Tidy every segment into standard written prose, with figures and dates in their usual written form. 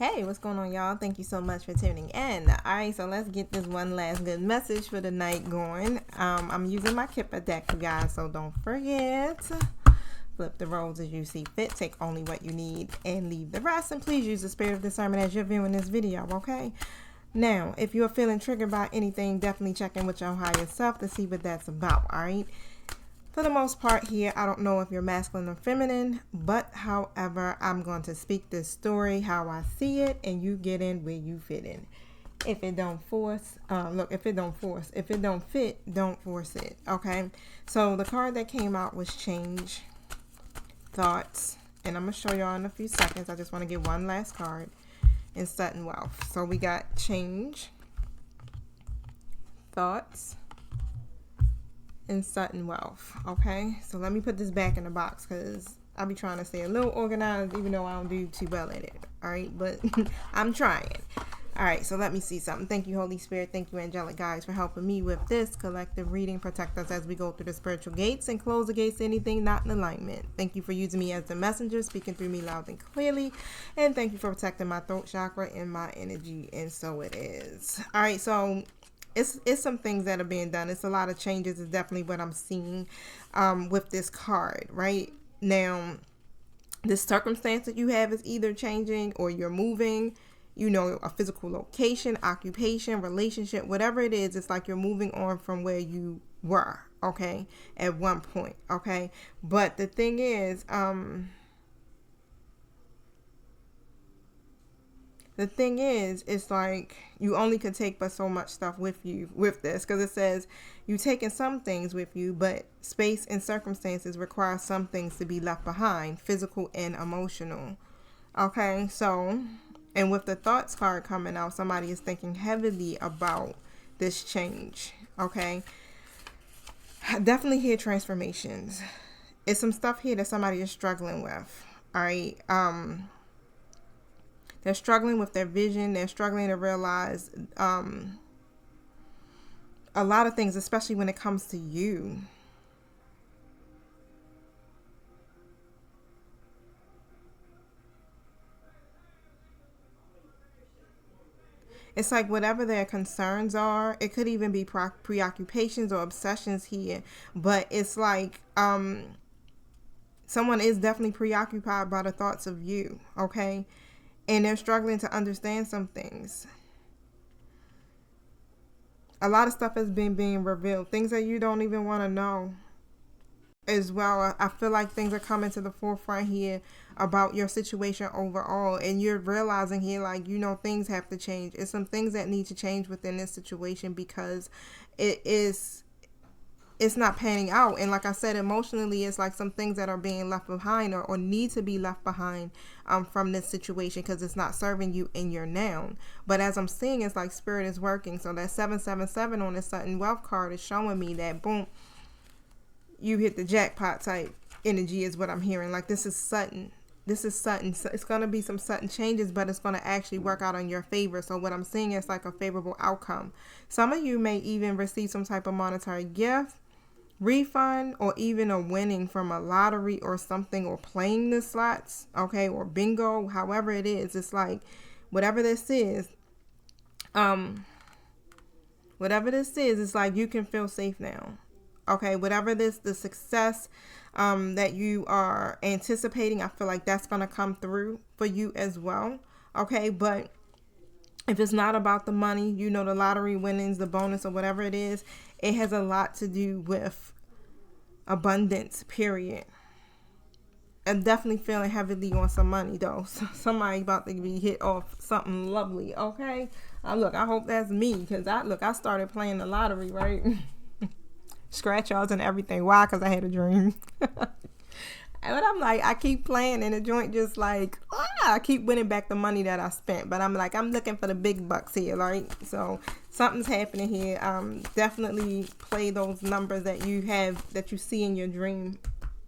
Hey, what's going on, y'all? Thank you so much for tuning in. Alright, so let's get this one last good message for the night going. I'm using my Kipper deck, you guys, so don't forget. Flip the roles as you see fit. Take only what you need and leave the rest. And please use the spirit of discernment as you're viewing this video, okay? Now, if you're feeling triggered by anything, definitely check in with your higher self to see what that's about, alright? For the most part here, I don't know if you're masculine or feminine, but however, I'm going to speak this story how I see it, and you get in where you fit in. If it don't force, if it don't fit, don't force it, okay? So the card that came out was Change, Thoughts, and I'm going to show y'all in a few seconds. I just want to get one last card, in Sudden Wealth. So we got Change, Thoughts, and Sudden Wealth. Okay, so let me put this back in the box because I'll be trying to stay a little organized even though I don't do too well at it. All right, but I'm trying. All right, so let me see something. Thank you, Holy Spirit. Thank you, angelic guides, for helping me with this collective reading. Protect us as we go through the spiritual gates and close against anything not in alignment. Thank you for using me as the messenger, speaking through me loud and clearly. And thank you for protecting my throat chakra and my energy. And so it is. All right, so it's some things that are being done. It's a lot of changes is definitely what I'm seeing with this card right now. This circumstance that you have is either changing or you're moving, you know, a physical location, occupation, relationship, whatever it is. It's like you're moving on from where you were, okay, at one point, okay? But the thing is, it's like you only could take but so much stuff with you with this, because it says you taking some things with you, but space and circumstances require some things to be left behind, physical and emotional. Okay, so, and with the Thoughts card coming out, somebody is thinking heavily about this change. Okay, I definitely hear transformations. It's some stuff here that somebody is struggling with. All right, they're struggling with their vision. They're struggling to realize a lot of things, especially when it comes to you. It's like whatever their concerns are, it could even be preoccupations or obsessions here. But it's like someone is definitely preoccupied by the thoughts of you, okay? And they're struggling to understand some things. A lot of stuff has been being revealed. Things that you don't even want to know as well. I feel like things are coming to the forefront here about your situation overall. And you're realizing here, like, you know, things have to change. It's some things that need to change within this situation because it's not panning out. And like I said, emotionally, it's like some things that are being left behind or need to be left behind from this situation because it's not serving you in your now. But as I'm seeing, it's like spirit is working. So that 777 on the Sudden Wealth card is showing me that, boom, you hit the jackpot type energy is what I'm hearing. Like this is sudden. This is sudden. So it's going to be some sudden changes, but it's going to actually work out on your favor. So what I'm seeing is like a favorable outcome. Some of you may even receive some type of monetary gift, refund, or even a winning from a lottery or something, or playing the slots, okay, or bingo, however it is. It's like whatever this is, it's like you can feel safe now. Okay, whatever the success that you are anticipating, I feel like that's going to come through for you as well. Okay, but if it's not about the money, you know, the lottery winnings, the bonus, or whatever it is, it has a lot to do with abundance, period. I'm definitely feeling heavily on some money, though. So somebody about to be hit off something lovely, okay? Look, I hope that's me, because I started playing the lottery, right? Scratch odds and everything. Why? Because I had a dream. But I'm like, I keep playing and the joint just like, I keep winning back the money that I spent. But I'm like, I'm looking for the big bucks here, right? So something's happening here. Definitely play those numbers that you have, that you see in your dream.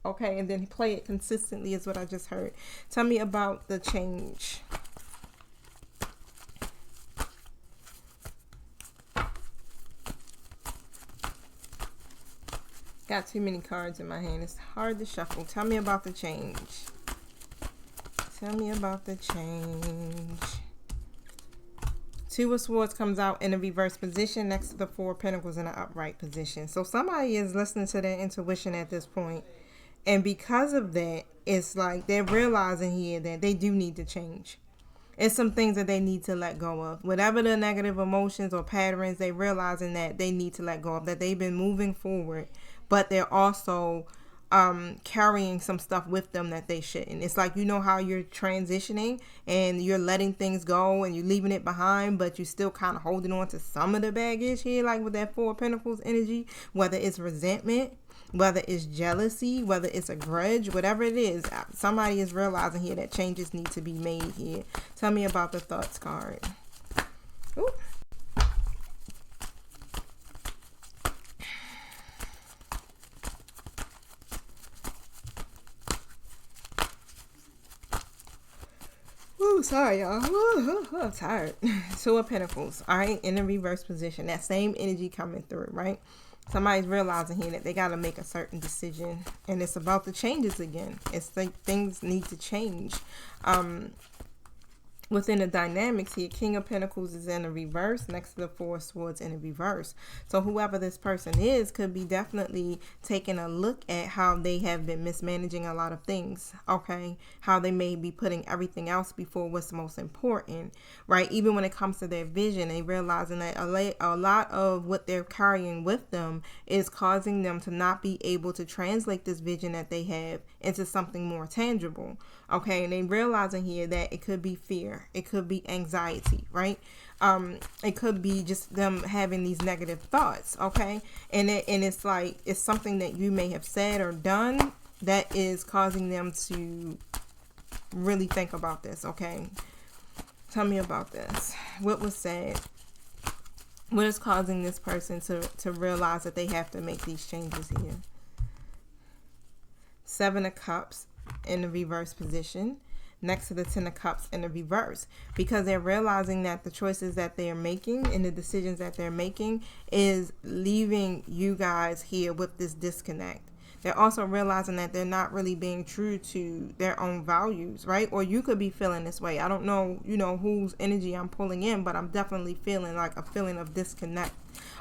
Okay, and then play it consistently is what I just heard. Tell me about the change. Got too many cards in my hand. It's hard to shuffle. Tell me about the change. Tell me about the change. Two of Swords comes out in a reverse position next to the Four of Pentacles in an upright position. So somebody is listening to their intuition at this point. And because of that, it's like they're realizing here that they do need to change. It's some things that they need to let go of. Whatever the negative emotions or patterns, they realizing that they need to let go of, that they've been moving forward, but they're also carrying some stuff with them that they shouldn't. It's like, you know how you're transitioning and you're letting things go and you're leaving it behind, but you're still kind of holding on to some of the baggage here, like with that Four of Pentacles energy, whether it's resentment, whether it's jealousy, whether it's a grudge, whatever it is, somebody is realizing here that changes need to be made here. Tell me about the Thoughts card. Ooh. Ooh, sorry, y'all. Ooh, I'm tired. Two of Pentacles, all right, in a reverse position. That same energy coming through, right? Somebody's realizing here that they got to make a certain decision. And it's about the changes again. It's like things need to change. Within the dynamics here, King of Pentacles is in a reverse next to the Four of Swords in a reverse. So whoever this person is could be definitely taking a look at how they have been mismanaging a lot of things, okay? How they may be putting everything else before what's most important, right? Even when it comes to their vision, they realizing that a lot of what they're carrying with them is causing them to not be able to translate this vision that they have into something more tangible, okay? And they realizing here that it could be fear. It could be anxiety, right? It could be just them having these negative thoughts, okay? And it's like, it's something that you may have said or done that is causing them to really think about this, okay? Tell me about this. What was said? What is causing this person to realize that they have to make these changes here? Seven of Cups in the reverse position next to the Ten of Cups in the reverse, because they're realizing that the choices that they're making and the decisions that they're making is leaving you guys here with this disconnect. They're also realizing that they're not really being true to their own values, right? Or you could be feeling this way. I don't know, you know, whose energy I'm pulling in, but I'm definitely feeling like a feeling of disconnect,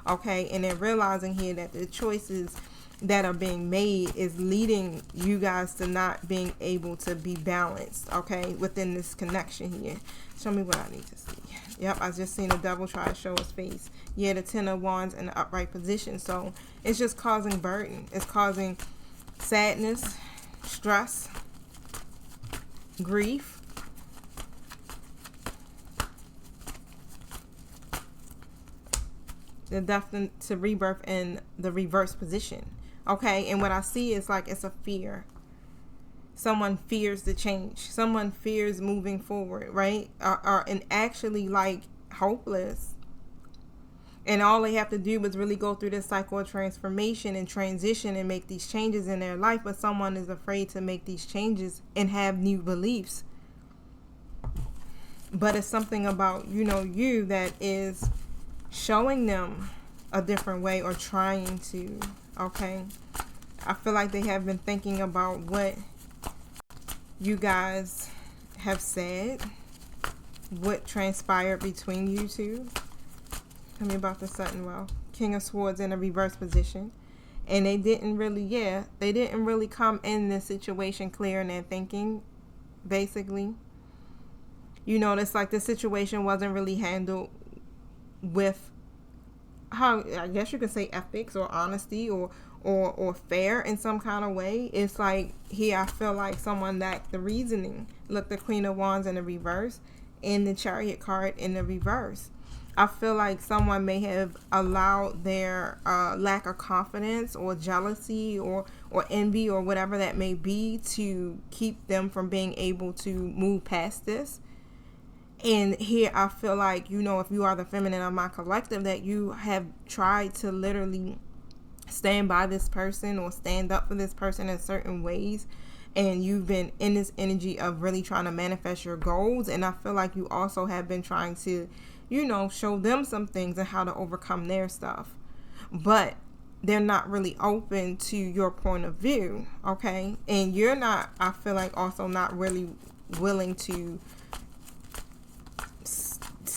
okay? And they're realizing here that the choices that are being made is leading you guys to not being able to be balanced, okay, within this connection here. Show me what I need to see. Yep, I just seen the devil try to show his face. Yeah, the Ten of Wands in the upright position. So it's just causing burden. It's causing sadness, stress, grief. The death to rebirth in the reverse position. Okay, and what I see is like it's a fear. Someone fears the change. Someone fears moving forward, right? And actually like hopeless. And all they have to do is really go through this cycle of transformation and transition and make these changes in their life. But someone is afraid to make these changes and have new beliefs. But it's something about, you know, you that is showing them a different way or trying to, okay? I feel like they have been thinking about what you guys have said, what transpired between you two. Tell me about the Sudden Wealth. King of Swords in a reverse position. And they didn't really come in this situation clear in their thinking, basically. You know, it's like the situation wasn't really handled with, how I guess you could say, ethics or honesty or fair in some kind of way. It's like here I feel like someone lacked the reasoning. Look, the Queen of Wands in the reverse and the Chariot card in the reverse. I feel like someone may have allowed their lack of confidence or jealousy or envy or whatever that may be to keep them from being able to move past this. And here I feel like, you know, if you are the feminine of my collective, that you have tried to literally stand by this person or stand up for this person in certain ways. And you've been in this energy of really trying to manifest your goals. And I feel like you also have been trying to, you know, show them some things and how to overcome their stuff. But they're not really open to your point of view, okay? And you're not, I feel like, also not really willing to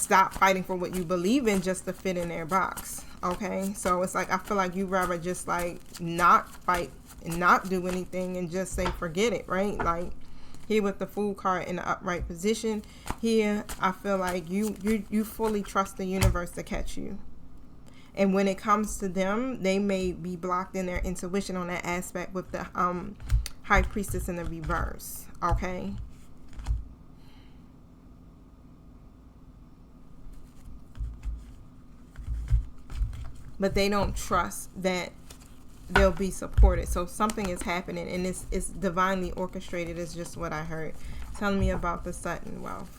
stop fighting for what you believe in just to fit in their box. Okay, so it's like I feel like you rather just like not fight and not do anything and just say forget it, right? Like here with the Fool card in the upright position, here I feel like you fully trust the universe to catch you. And when it comes to them, they may be blocked in their intuition on that aspect with the High Priestess in the reverse. Okay. But they don't trust that they'll be supported. So something is happening, and it's divinely orchestrated is just what I heard. Telling me about the sudden wealth.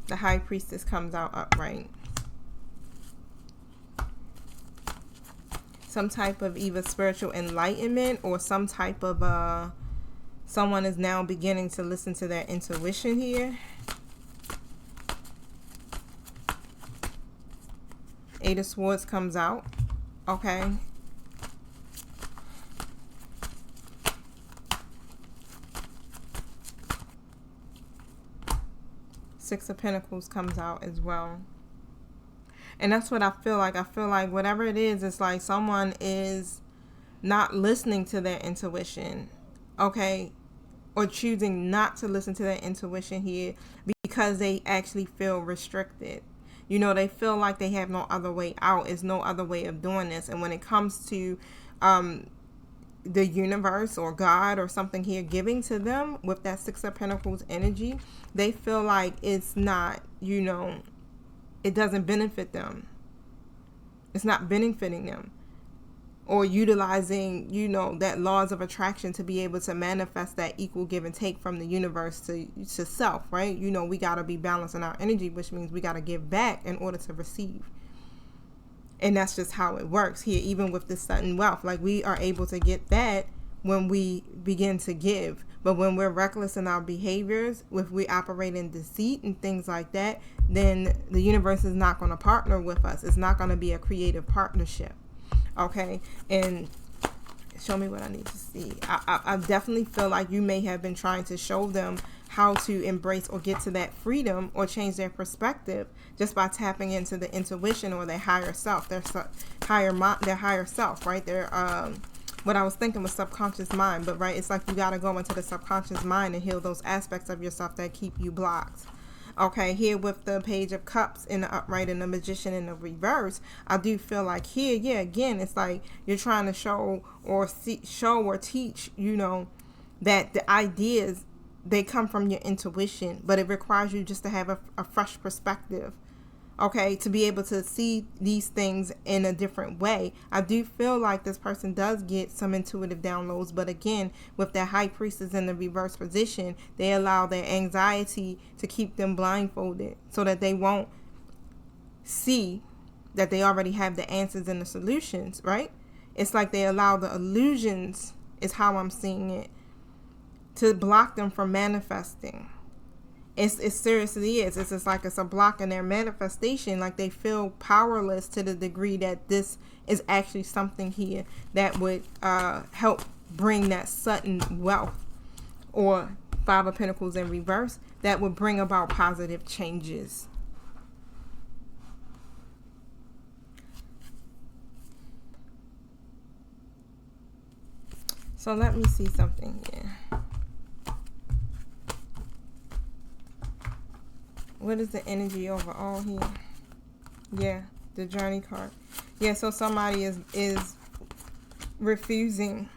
The High Priestess comes out upright. Some type of either spiritual enlightenment or some type of someone is now beginning to listen to their intuition here. Eight of Swords comes out. Okay. Six of Pentacles comes out as well. And that's what I feel like. I feel like whatever it is, it's like someone is not listening to their intuition. Okay. Or choosing not to listen to their intuition here because they actually feel restricted. You know, they feel like they have no other way out. There's no other way of doing this. And when it comes to the universe or God or something here giving to them with that Six of Pentacles energy, they feel like it's not, you know, it doesn't benefit them. It's not benefiting them. Or utilizing, you know, that laws of attraction to be able to manifest that equal give and take from the universe to self, right? You know, we got to be balancing our energy, which means we got to give back in order to receive. And that's just how it works here, even with this sudden wealth. Like we are able to get that when we begin to give. But when we're reckless in our behaviors, if we operate in deceit and things like that, then the universe is not going to partner with us. It's not going to be a creative partnership. Okay, and show me what I need to see. I definitely feel like you may have been trying to show them how to embrace or get to that freedom or change their perspective just by tapping into the intuition or their higher self, their higher self, right? Their what I was thinking was subconscious mind, but right, it's like you got to go into the subconscious mind and heal those aspects of yourself that keep you blocked. Okay, here with the Page of Cups in the upright and the Magician in the reverse, I do feel like here, yeah, again, it's like you're trying to show or teach, you know, that the ideas, they come from your intuition, but it requires you just to have a fresh perspective. Okay, to be able to see these things in a different way. I do feel like this person does get some intuitive downloads, but again, with their High Priestess in the reverse position, they allow their anxiety to keep them blindfolded so that they won't see that they already have the answers and the solutions, right? It's like they allow the illusions, is how I'm seeing it, to block them from manifesting. It seriously is. It's just like it's a block in their manifestation. Like they feel powerless to the degree that this is actually something here that would help bring that sudden wealth, or Five of Pentacles in reverse, that would bring about positive changes. So let me see something here. What is the energy overall here? Yeah, the Journey card. Yeah, so somebody is refusing.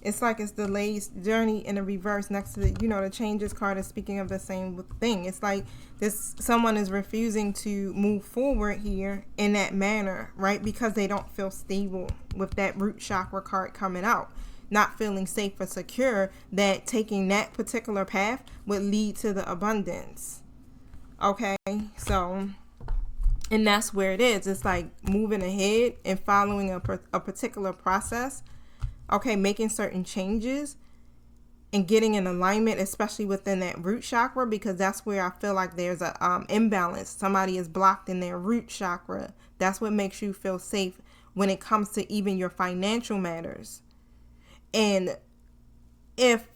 It's like it's delayed journey in the reverse next to the, you know, the Changes card is speaking of the same thing. It's like someone is refusing to move forward here in that manner, right? Because they don't feel stable with that root chakra card coming out. Not feeling safe or secure that taking that particular path would lead to the abundance. Okay, so, and that's where it is. It's like moving ahead and following a particular process. Okay, making certain changes and getting in alignment, especially within that root chakra, because that's where I feel like there's a imbalance. Somebody is blocked in their root chakra. That's what makes you feel safe when it comes to even your financial matters. And if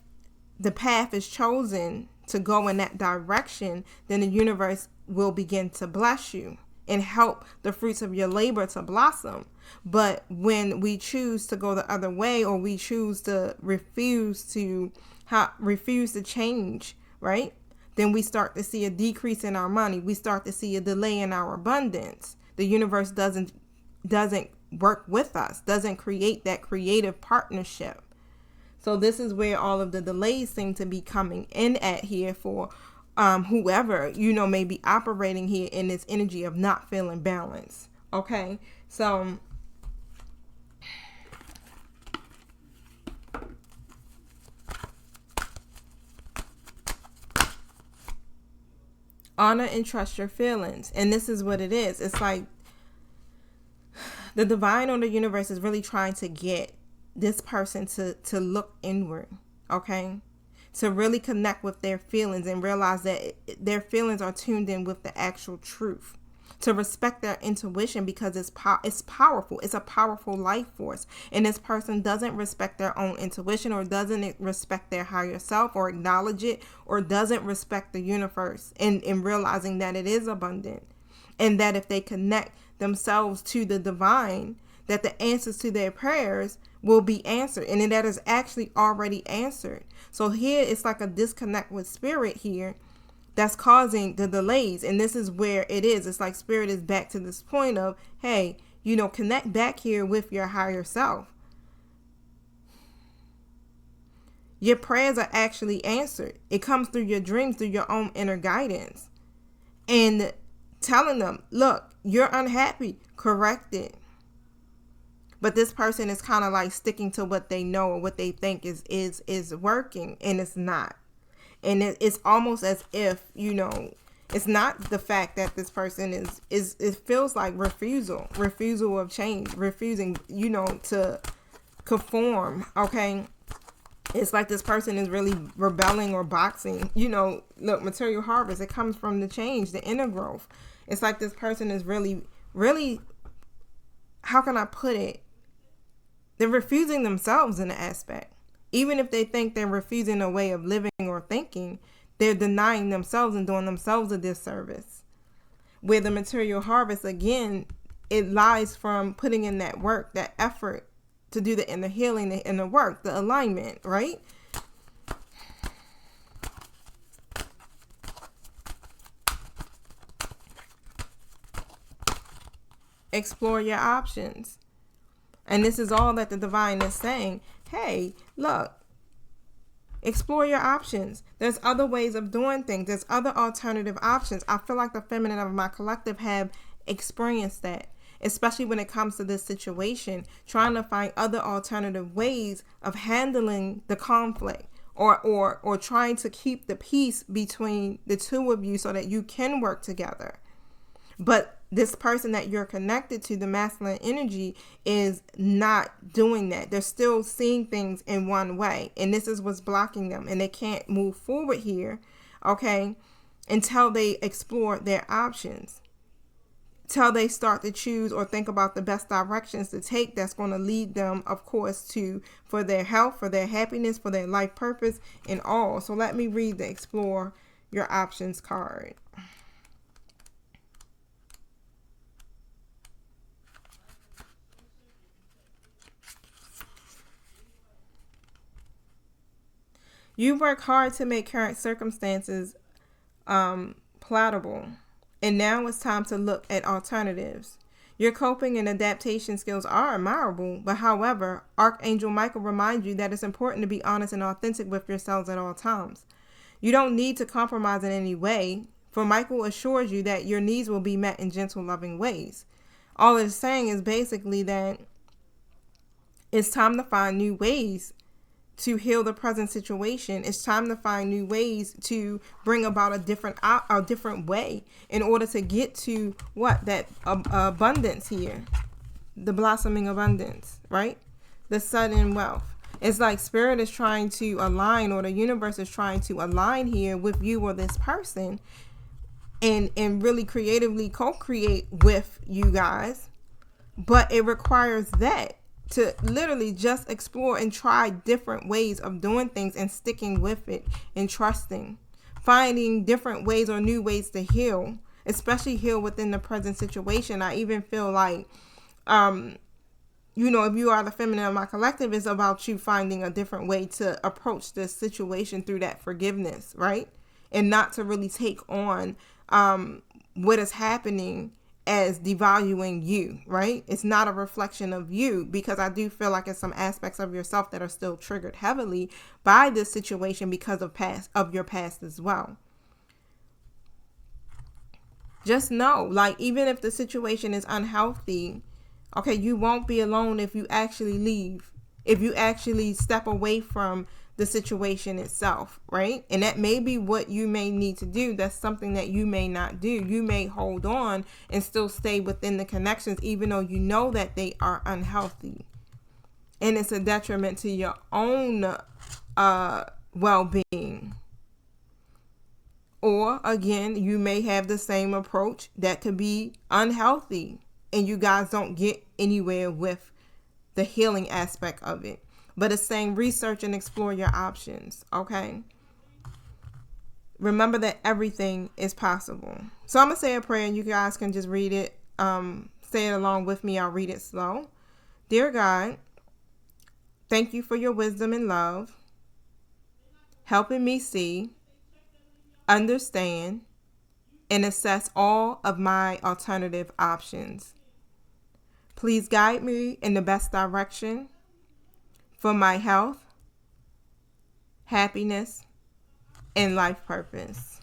the path is chosen to go in that direction, then the universe will begin to bless you and help the fruits of your labor to blossom. But when we choose to go the other way, or we choose to refuse to change, right? Then we start to see a decrease in our money. We start to see a delay in our abundance. The universe doesn't work with us, doesn't create that creative partnership. So this is where all of the delays seem to be coming in at here for whoever, may be operating here in this energy of not feeling balanced. Okay, so honor and trust your feelings. And this is what it is. It's like the divine or the universe is really trying to get this person to look inward, okay? To really connect with their feelings and realize that their feelings are tuned in with the actual truth. To respect their intuition, because it's powerful. It's a powerful life force. And this person doesn't respect their own intuition, or doesn't respect their higher self, or acknowledge it, or doesn't respect the universe in realizing that it is abundant. And that if they connect themselves to the divine, that the answers to their prayers will be answered, and that is actually already answered. So here it's like a disconnect with spirit here that's causing the delays. And this is where it is. It's like spirit is back to this point of, hey, connect back here with your higher self. Your prayers are actually answered. It comes through your dreams, through your own inner guidance. And telling them, look, you're unhappy, correct it. But this person is kind of like sticking to what they know or what they think is working, and it's not. And it's almost as if, it's not the fact that this person is it feels like refusal of change, refusing, to conform. Okay. It's like this person is really rebelling or boxing. Look, material harvest, it comes from the change, the inner growth. It's like this person is really, really, how can I put it? They're refusing themselves in an aspect. Even if they think they're refusing a way of living or thinking, they're denying themselves and doing themselves a disservice. Where the material harvest, again, it lies from putting in that work, that effort to do the inner healing, the inner work, the alignment, right? Explore your options. And this is all that the divine is saying. Hey, look, explore your options. There's other ways of doing things. There's other alternative options. I feel like the feminine of my collective have experienced that, especially when it comes to this situation, trying to find other alternative ways of handling the conflict, or trying to keep the peace between the two of you so that you can work together. But this person that you're connected to, the masculine energy, is not doing that. They're still seeing things in one way. And this is what's blocking them. And they can't move forward here, okay, until they explore their options. Till they start to choose or think about the best directions to take that's going to lead them, of course, for their health, for their happiness, for their life purpose, and all. So let me read the Explore Your Options card. You work hard to make current circumstances palatable, and now it's time to look at alternatives. Your coping and adaptation skills are admirable, but however, Archangel Michael reminds you that it's important to be honest and authentic with yourselves at all times. You don't need to compromise in any way, for Michael assures you that your needs will be met in gentle, loving ways. All it's saying is basically that it's time to find new ways to heal the present situation. It's time to find new ways to bring about a different way in order to get to that abundance here, the blossoming abundance, right? The sudden wealth. It's like spirit is trying to align, or the universe is trying to align here with you or this person, and really creatively co-create with you guys. But it requires that to literally just explore and try different ways of doing things and sticking with it and trusting. finding different ways or new ways to heal, especially heal within the present situation. I even feel like, if you are the feminine of my collective, it's about you finding a different way to approach this situation through that forgiveness, right? And not to really take on what is happening as devaluing you, right? It's not a reflection of you, because I do feel like it's some aspects of yourself that are still triggered heavily by this situation because of your past as well. Just know, like, even if the situation is unhealthy, okay, you won't be alone if you actually leave, if you actually step away from the situation itself, right? And that may be what you may need to do. That's something that you may not do. You may hold on and still stay within the connections, even though you know that they are unhealthy. And it's a detriment to your own well-being. Or, again, you may have the same approach that could be unhealthy, and you guys don't get anywhere with the healing aspect of it. But it's saying research and explore your options, okay? Remember that everything is possible. So I'm going to say a prayer, and you guys can just read it. Say it along with me. I'll read it slow. Dear God, thank you for your wisdom and love, helping me see, understand, and assess all of my alternative options. Please guide me in the best direction for my health, happiness, and life purpose.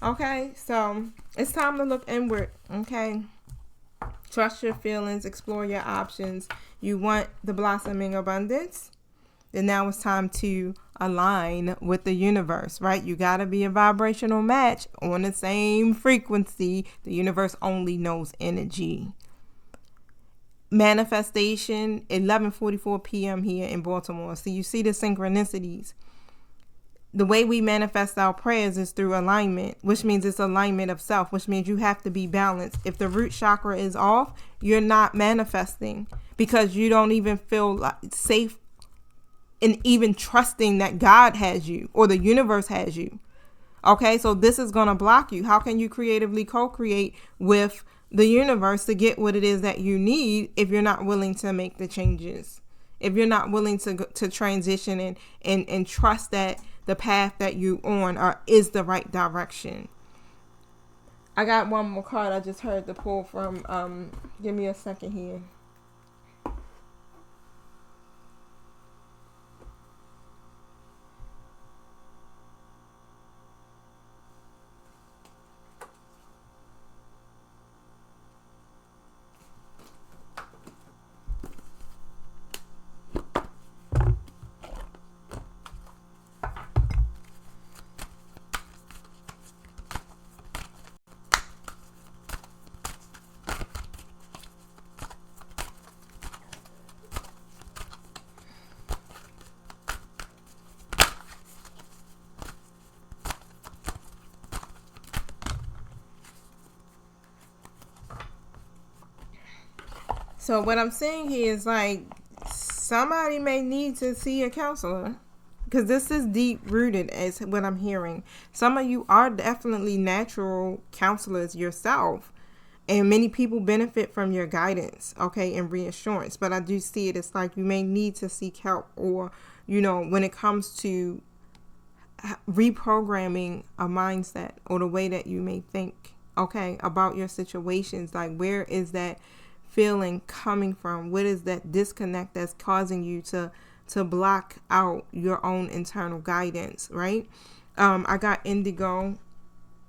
Okay, so it's time to look inward, okay? Trust your feelings, explore your options. You want the blossoming abundance? Then now it's time to align with the universe, right? You got to be a vibrational match on the same frequency. The universe only knows energy. Manifestation, 11:44 p.m. here in Baltimore. So you see the synchronicities. The way we manifest our prayers is through alignment, which means it's alignment of self, which means you have to be balanced. If the root chakra is off, you're not manifesting, because you don't even feel safe in even trusting that God has you or the universe has you. Okay, so this is going to block you. How can you creatively co-create with the universe to get what it is that you need if you're not willing to make the changes? If you're not willing to transition and trust that the path that you on is the right direction. I got one more card I just heard the pull from. Give me a second here. So what I'm saying here is, like, somebody may need to see a counselor, because this is deep rooted as what I'm hearing. Some of you are definitely natural counselors yourself, and many people benefit from your guidance, okay, and reassurance. But I do see it as like you may need to seek help, or, when it comes to reprogramming a mindset or the way that you may think, okay, about your situations. Like, where is that feeling coming from? What is that disconnect that's causing you to block out your own internal guidance, right? I got indigo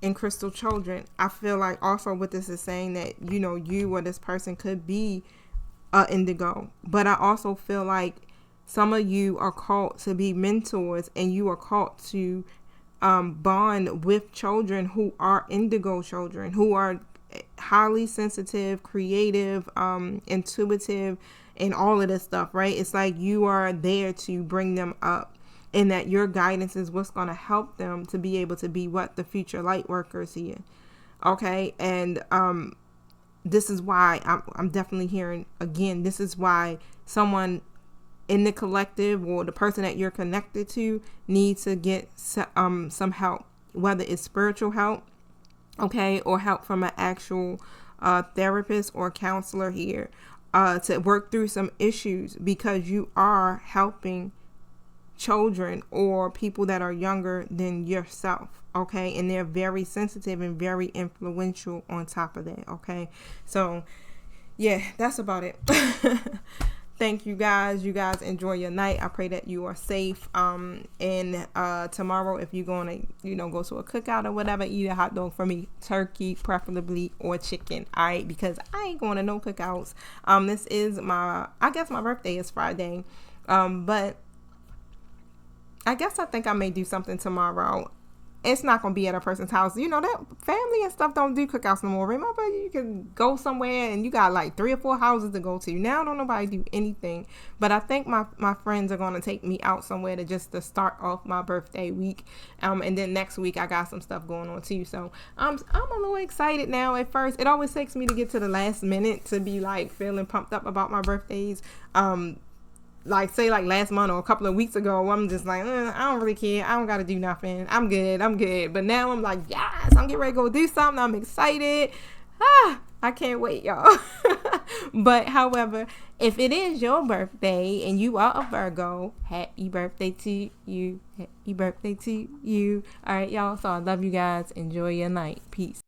and crystal children. I feel like also what this is saying that, you or this person could be indigo. But I also feel like some of you are called to be mentors, and you are called to bond with children who are indigo children, who are highly sensitive, creative, intuitive, and all of this stuff, right? It's like you are there to bring them up, and that your guidance is what's going to help them to be able to be the future light workers here. Okay. And this is why I'm definitely hearing, again, this is why someone in the collective or the person that you're connected to needs to get some help whether it's spiritual help, okay, or help from an actual therapist or counselor here to work through some issues, because you are helping children or people that are younger than yourself, okay, and they're very sensitive and very influential on top of that, okay. So yeah, that's about it. Thank you guys. You guys enjoy your night. I pray that you are safe. And tomorrow, if you're going to, go to a cookout or whatever, eat a hot dog. For me, turkey preferably, or chicken. All right, because I ain't going to no cookouts. This is my birthday is Friday. But I guess I think I may do something tomorrow. It's not going to be at a person's house. That family and stuff don't do cookouts no more. Remember, you can go somewhere and you got like 3 or 4 houses to go to. Now don't nobody do anything. But I think my friends are going to take me out somewhere to start off my birthday week. And then next week I got some stuff going on too. So I'm a little excited now. At first, it always takes me to get to the last minute to be like feeling pumped up about my birthdays. Like last month or a couple of weeks ago, I'm just like, I don't really care. I don't got to do nothing. I'm good. But now I'm like, yes, I'm getting ready to go do something. I'm excited. I can't wait, y'all. But however, if it is your birthday and you are a Virgo, happy birthday to you. Happy birthday to you. All right, y'all. So I love you guys. Enjoy your night. Peace.